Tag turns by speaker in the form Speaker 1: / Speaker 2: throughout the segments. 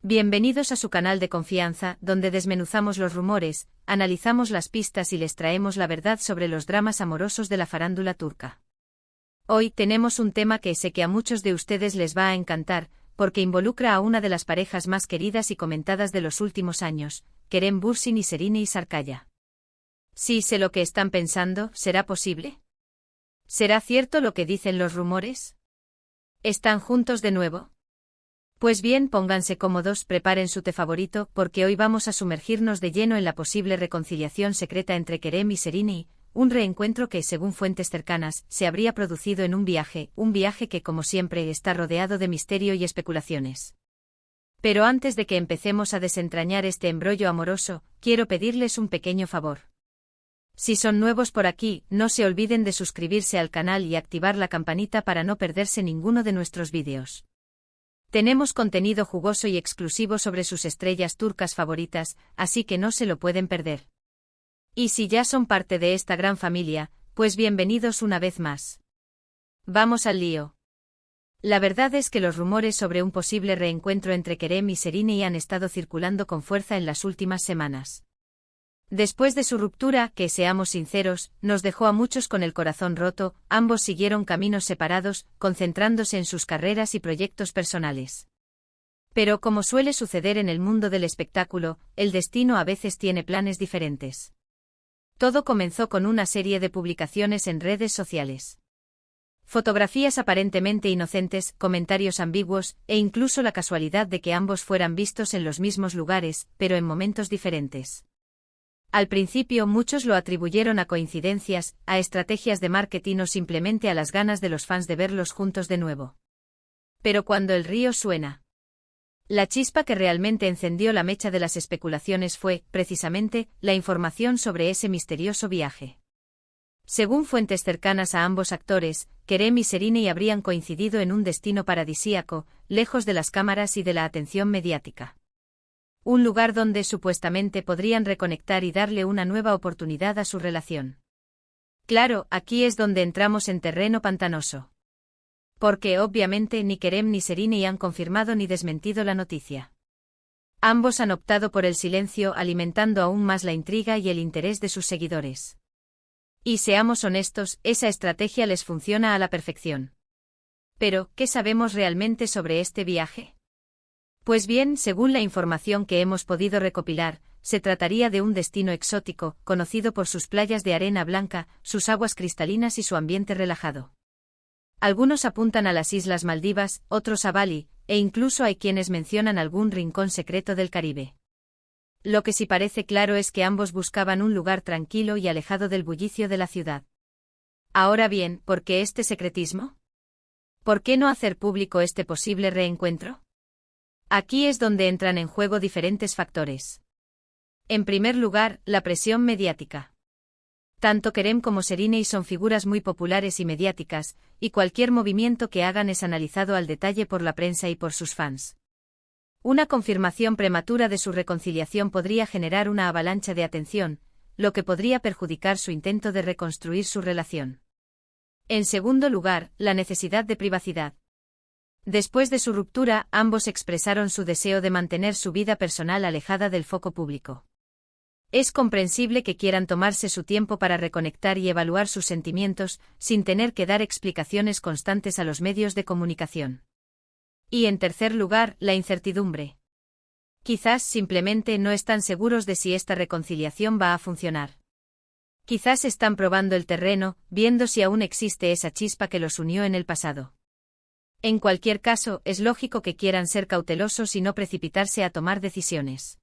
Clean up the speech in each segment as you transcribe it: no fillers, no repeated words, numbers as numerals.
Speaker 1: Bienvenidos a su canal de confianza, donde desmenuzamos los rumores, analizamos las pistas y les traemos la verdad sobre los dramas amorosos de la farándula turca. Hoy tenemos un tema que sé que a muchos de ustedes les va a encantar, porque involucra a una de las parejas más queridas y comentadas de los últimos años, Kerem Bürsin y Serine Sarıkaya. Sí, sé lo que están pensando, ¿será posible? ¿Será cierto lo que dicen los rumores? ¿Están juntos de nuevo? Pues bien, pónganse cómodos, preparen su té favorito, porque hoy vamos a sumergirnos de lleno en la posible reconciliación secreta entre Kerem y Serine, un reencuentro que, según fuentes cercanas, se habría producido en un viaje que, como siempre, está rodeado de misterio y especulaciones. Pero antes de que empecemos a desentrañar este embrollo amoroso, quiero pedirles un pequeño favor. Si son nuevos por aquí, no se olviden de suscribirse al canal y activar la campanita para no perderse ninguno de nuestros vídeos. Tenemos contenido jugoso y exclusivo sobre sus estrellas turcas favoritas, así que no se lo pueden perder. Y si ya son parte de esta gran familia, pues bienvenidos una vez más. Vamos al lío. La verdad es que los rumores sobre un posible reencuentro entre Kerem y Serine han estado circulando con fuerza en las últimas semanas. Después de su ruptura, que seamos sinceros, nos dejó a muchos con el corazón roto, ambos siguieron caminos separados, concentrándose en sus carreras y proyectos personales. Pero como suele suceder en el mundo del espectáculo, el destino a veces tiene planes diferentes. Todo comenzó con una serie de publicaciones en redes sociales. Fotografías aparentemente inocentes, comentarios ambiguos, e incluso la casualidad de que ambos fueran vistos en los mismos lugares, pero en momentos diferentes. Al principio muchos lo atribuyeron a coincidencias, a estrategias de marketing o simplemente a las ganas de los fans de verlos juntos de nuevo. Pero cuando el río suena. La chispa que realmente encendió la mecha de las especulaciones fue, precisamente, la información sobre ese misterioso viaje. Según fuentes cercanas a ambos actores, Kerem y Serine habrían coincidido en un destino paradisíaco, lejos de las cámaras y de la atención mediática. Un lugar donde supuestamente podrían reconectar y darle una nueva oportunidad a su relación. Claro, aquí es donde entramos en terreno pantanoso. Porque obviamente ni Kerem ni Serine han confirmado ni desmentido la noticia. Ambos han optado por el silencio, alimentando aún más la intriga y el interés de sus seguidores. Y seamos honestos, esa estrategia les funciona a la perfección. Pero, ¿qué sabemos realmente sobre este viaje? Pues bien, según la información que hemos podido recopilar, se trataría de un destino exótico, conocido por sus playas de arena blanca, sus aguas cristalinas y su ambiente relajado. Algunos apuntan a las Islas Maldivas, otros a Bali, e incluso hay quienes mencionan algún rincón secreto del Caribe. Lo que sí parece claro es que ambos buscaban un lugar tranquilo y alejado del bullicio de la ciudad. Ahora bien, ¿por qué este secretismo? ¿Por qué no hacer público este posible reencuentro? Aquí es donde entran en juego diferentes factores. En primer lugar, la presión mediática. Tanto Kerem como Serine son figuras muy populares y mediáticas, y cualquier movimiento que hagan es analizado al detalle por la prensa y por sus fans. Una confirmación prematura de su reconciliación podría generar una avalancha de atención, lo que podría perjudicar su intento de reconstruir su relación. En segundo lugar, la necesidad de privacidad. Después de su ruptura, ambos expresaron su deseo de mantener su vida personal alejada del foco público. Es comprensible que quieran tomarse su tiempo para reconectar y evaluar sus sentimientos, sin tener que dar explicaciones constantes a los medios de comunicación. Y en tercer lugar, la incertidumbre. Quizás simplemente no están seguros de si esta reconciliación va a funcionar. Quizás están probando el terreno, viendo si aún existe esa chispa que los unió en el pasado. En cualquier caso, es lógico que quieran ser cautelosos y no precipitarse a tomar decisiones.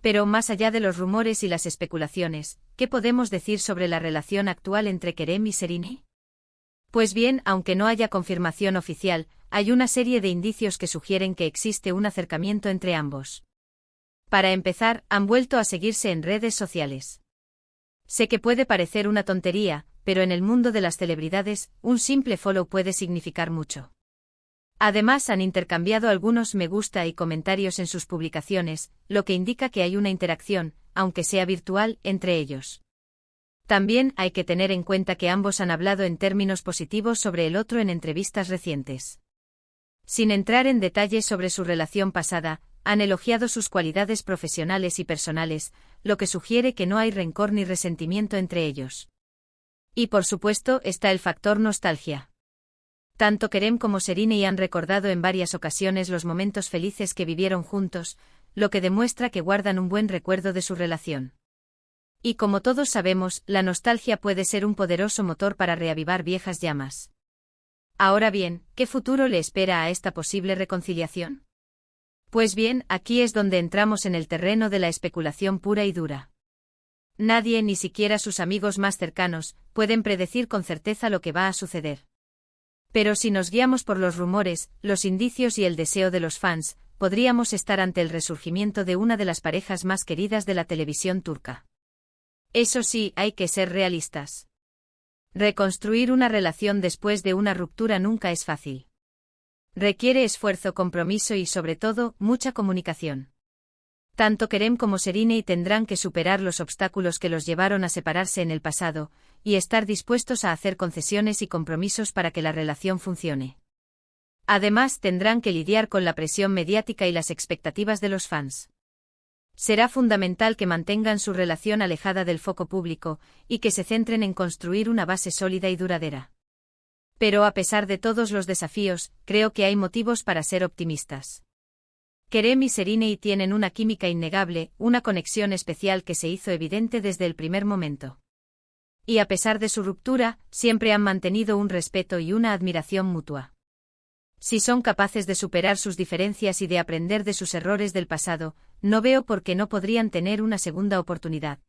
Speaker 1: Pero más allá de los rumores y las especulaciones, ¿qué podemos decir sobre la relación actual entre Kerem y Serine? Pues bien, aunque no haya confirmación oficial, hay una serie de indicios que sugieren que existe un acercamiento entre ambos. Para empezar, han vuelto a seguirse en redes sociales. Sé que puede parecer una tontería, pero en el mundo de las celebridades, un simple follow puede significar mucho. Además, han intercambiado algunos me gusta y comentarios en sus publicaciones, lo que indica que hay una interacción, aunque sea virtual, entre ellos. También hay que tener en cuenta que ambos han hablado en términos positivos sobre el otro en entrevistas recientes. Sin entrar en detalles sobre su relación pasada, han elogiado sus cualidades profesionales y personales, lo que sugiere que no hay rencor ni resentimiento entre ellos. Y por supuesto está el factor nostalgia. Tanto Kerem como Serine han recordado en varias ocasiones los momentos felices que vivieron juntos, lo que demuestra que guardan un buen recuerdo de su relación. Y como todos sabemos, la nostalgia puede ser un poderoso motor para reavivar viejas llamas. Ahora bien, ¿qué futuro le espera a esta posible reconciliación? Pues bien, aquí es donde entramos en el terreno de la especulación pura y dura. Nadie, ni siquiera sus amigos más cercanos, pueden predecir con certeza lo que va a suceder. Pero si nos guiamos por los rumores, los indicios y el deseo de los fans, podríamos estar ante el resurgimiento de una de las parejas más queridas de la televisión turca. Eso sí, hay que ser realistas. Reconstruir una relación después de una ruptura nunca es fácil. Requiere esfuerzo, compromiso y, sobre todo, mucha comunicación. Tanto Kerem como Serine tendrán que superar los obstáculos que los llevaron a separarse en el pasado, y estar dispuestos a hacer concesiones y compromisos para que la relación funcione. Además, tendrán que lidiar con la presión mediática y las expectativas de los fans. Será fundamental que mantengan su relación alejada del foco público, y que se centren en construir una base sólida y duradera. Pero a pesar de todos los desafíos, creo que hay motivos para ser optimistas. Kerem y Serine tienen una química innegable, una conexión especial que se hizo evidente desde el primer momento. Y a pesar de su ruptura, siempre han mantenido un respeto y una admiración mutua. Si son capaces de superar sus diferencias y de aprender de sus errores del pasado, no veo por qué no podrían tener una segunda oportunidad.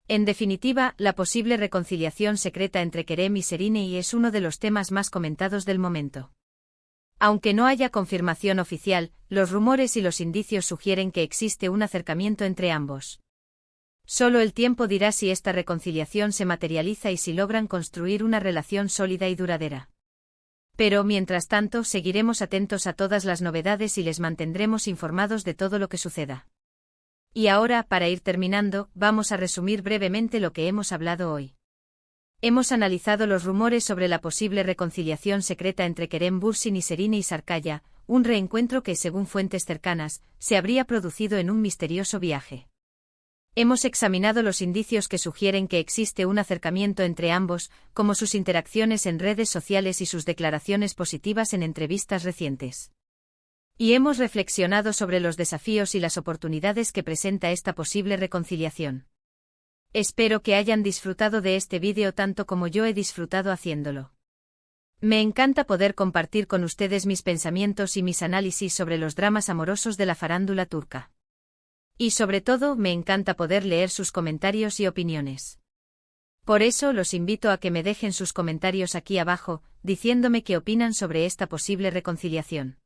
Speaker 1: En definitiva, la posible reconciliación secreta entre Kerem y Serine es uno de los temas más comentados del momento. Aunque no haya confirmación oficial, los rumores y los indicios sugieren que existe un acercamiento entre ambos. Solo el tiempo dirá si esta reconciliación se materializa y si logran construir una relación sólida y duradera. Pero, mientras tanto, seguiremos atentos a todas las novedades y les mantendremos informados de todo lo que suceda. Y ahora, para ir terminando, vamos a resumir brevemente lo que hemos hablado hoy. Hemos analizado los rumores sobre la posible reconciliación secreta entre Kerem Bürsin y Serine Sarıkaya, un reencuentro que, según fuentes cercanas, se habría producido en un misterioso viaje. Hemos examinado los indicios que sugieren que existe un acercamiento entre ambos, como sus interacciones en redes sociales y sus declaraciones positivas en entrevistas recientes. Y hemos reflexionado sobre los desafíos y las oportunidades que presenta esta posible reconciliación. Espero que hayan disfrutado de este vídeo tanto como yo he disfrutado haciéndolo. Me encanta poder compartir con ustedes mis pensamientos y mis análisis sobre los dramas amorosos de la farándula turca. Y sobre todo, me encanta poder leer sus comentarios y opiniones. Por eso los invito a que me dejen sus comentarios aquí abajo, diciéndome qué opinan sobre esta posible reconciliación.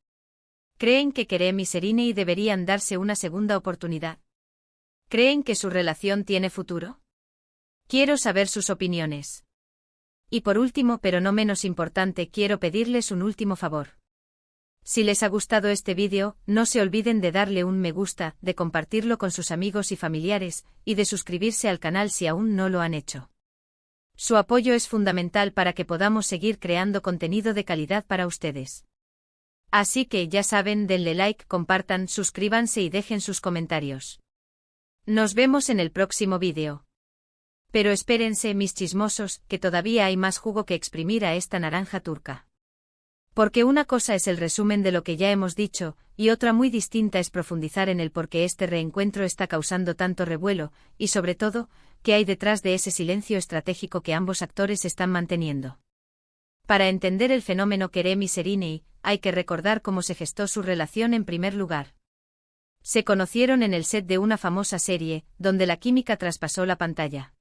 Speaker 1: ¿Creen que Kerem y Serine deberían darse una segunda oportunidad? ¿Creen que su relación tiene futuro? Quiero saber sus opiniones. Y por último, pero no menos importante, quiero pedirles un último favor. Si les ha gustado este vídeo, no se olviden de darle un me gusta, de compartirlo con sus amigos y familiares, y de suscribirse al canal si aún no lo han hecho. Su apoyo es fundamental para que podamos seguir creando contenido de calidad para ustedes. Así que ya saben, denle like, compartan, suscríbanse y dejen sus comentarios. Nos vemos en el próximo vídeo. Pero espérense, mis chismosos, que todavía hay más jugo que exprimir a esta naranja turca. Porque una cosa es el resumen de lo que ya hemos dicho, y otra muy distinta es profundizar en el por qué este reencuentro está causando tanto revuelo, y sobre todo, qué hay detrás de ese silencio estratégico que ambos actores están manteniendo. Para entender el fenómeno Kerem y Serine, hay que recordar cómo se gestó su relación en primer lugar. Se conocieron en el set de una famosa serie, donde la química traspasó la pantalla.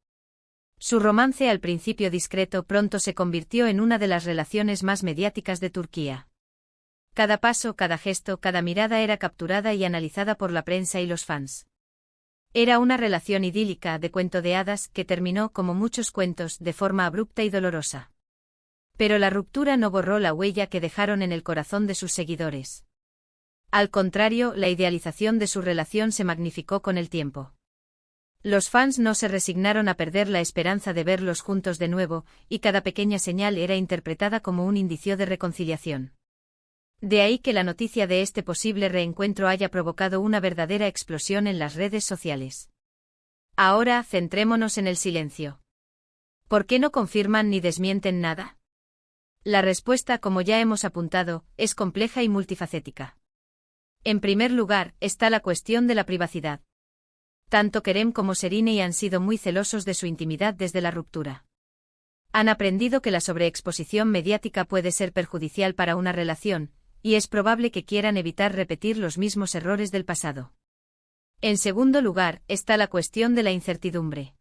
Speaker 1: Su romance, al principio discreto, pronto se convirtió en una de las relaciones más mediáticas de Turquía. Cada paso, cada gesto, cada mirada era capturada y analizada por la prensa y los fans. Era una relación idílica, de cuento de hadas, que terminó, como muchos cuentos, de forma abrupta y dolorosa. Pero la ruptura no borró la huella que dejaron en el corazón de sus seguidores. Al contrario, la idealización de su relación se magnificó con el tiempo. Los fans no se resignaron a perder la esperanza de verlos juntos de nuevo, y cada pequeña señal era interpretada como un indicio de reconciliación. De ahí que la noticia de este posible reencuentro haya provocado una verdadera explosión en las redes sociales. Ahora, centrémonos en el silencio. ¿Por qué no confirman ni desmienten nada? La respuesta, como ya hemos apuntado, es compleja y multifacética. En primer lugar, está la cuestión de la privacidad. Tanto Kerem como Serine han sido muy celosos de su intimidad desde la ruptura. Han aprendido que la sobreexposición mediática puede ser perjudicial para una relación, y es probable que quieran evitar repetir los mismos errores del pasado. En segundo lugar, está la cuestión de la incertidumbre.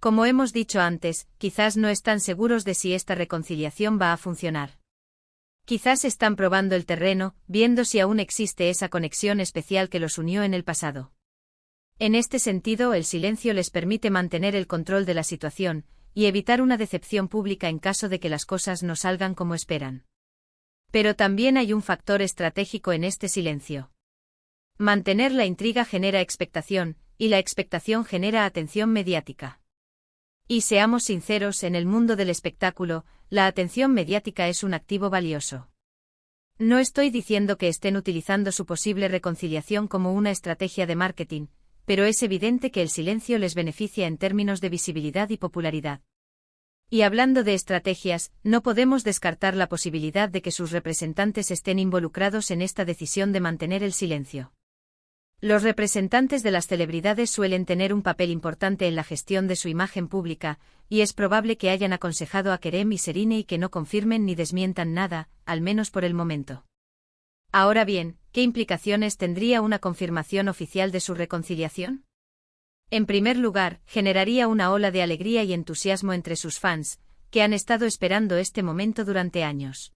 Speaker 1: Como hemos dicho antes, quizás no están seguros de si esta reconciliación va a funcionar. Quizás están probando el terreno, viendo si aún existe esa conexión especial que los unió en el pasado. En este sentido, el silencio les permite mantener el control de la situación, y evitar una decepción pública en caso de que las cosas no salgan como esperan. Pero también hay un factor estratégico en este silencio. Mantener la intriga genera expectación, y la expectación genera atención mediática. Y seamos sinceros, en el mundo del espectáculo, la atención mediática es un activo valioso. No estoy diciendo que estén utilizando su posible reconciliación como una estrategia de marketing, pero es evidente que el silencio les beneficia en términos de visibilidad y popularidad. Y hablando de estrategias, no podemos descartar la posibilidad de que sus representantes estén involucrados en esta decisión de mantener el silencio. Los representantes de las celebridades suelen tener un papel importante en la gestión de su imagen pública, y es probable que hayan aconsejado a Kerem y Serine y que no confirmen ni desmientan nada, al menos por el momento. Ahora bien, ¿qué implicaciones tendría una confirmación oficial de su reconciliación? En primer lugar, generaría una ola de alegría y entusiasmo entre sus fans, que han estado esperando este momento durante años.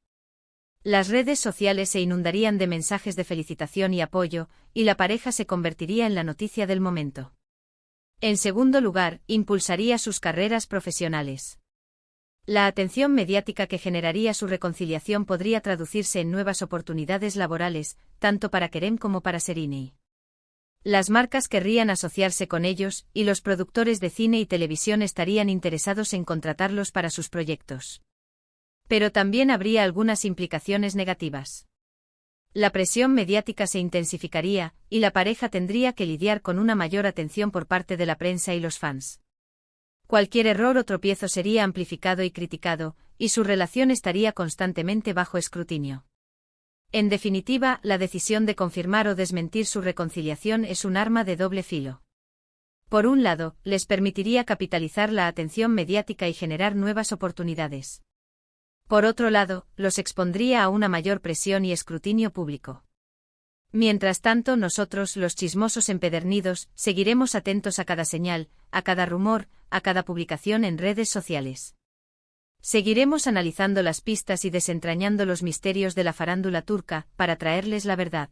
Speaker 1: Las redes sociales se inundarían de mensajes de felicitación y apoyo, y la pareja se convertiría en la noticia del momento. En segundo lugar, impulsaría sus carreras profesionales. La atención mediática que generaría su reconciliación podría traducirse en nuevas oportunidades laborales, tanto para Kerem como para Serine. Las marcas querrían asociarse con ellos, y los productores de cine y televisión estarían interesados en contratarlos para sus proyectos. Pero también habría algunas implicaciones negativas. La presión mediática se intensificaría, y la pareja tendría que lidiar con una mayor atención por parte de la prensa y los fans. Cualquier error o tropiezo sería amplificado y criticado, y su relación estaría constantemente bajo escrutinio. En definitiva, la decisión de confirmar o desmentir su reconciliación es un arma de doble filo. Por un lado, les permitiría capitalizar la atención mediática y generar nuevas oportunidades. Por otro lado, los expondría a una mayor presión y escrutinio público. Mientras tanto, nosotros, los chismosos empedernidos, seguiremos atentos a cada señal, a cada rumor, a cada publicación en redes sociales. Seguiremos analizando las pistas y desentrañando los misterios de la farándula turca, para traerles la verdad.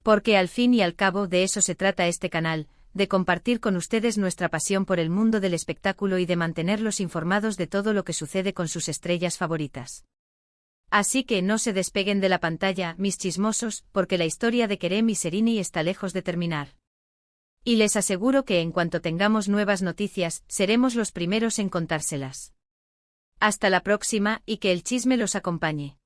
Speaker 1: Porque al fin y al cabo de eso se trata este canal, de compartir con ustedes nuestra pasión por el mundo del espectáculo y de mantenerlos informados de todo lo que sucede con sus estrellas favoritas. Así que no se despeguen de la pantalla, mis chismosos, porque la historia de Kerem y Serine está lejos de terminar. Y les aseguro que en cuanto tengamos nuevas noticias, seremos los primeros en contárselas. Hasta la próxima, y que el chisme los acompañe.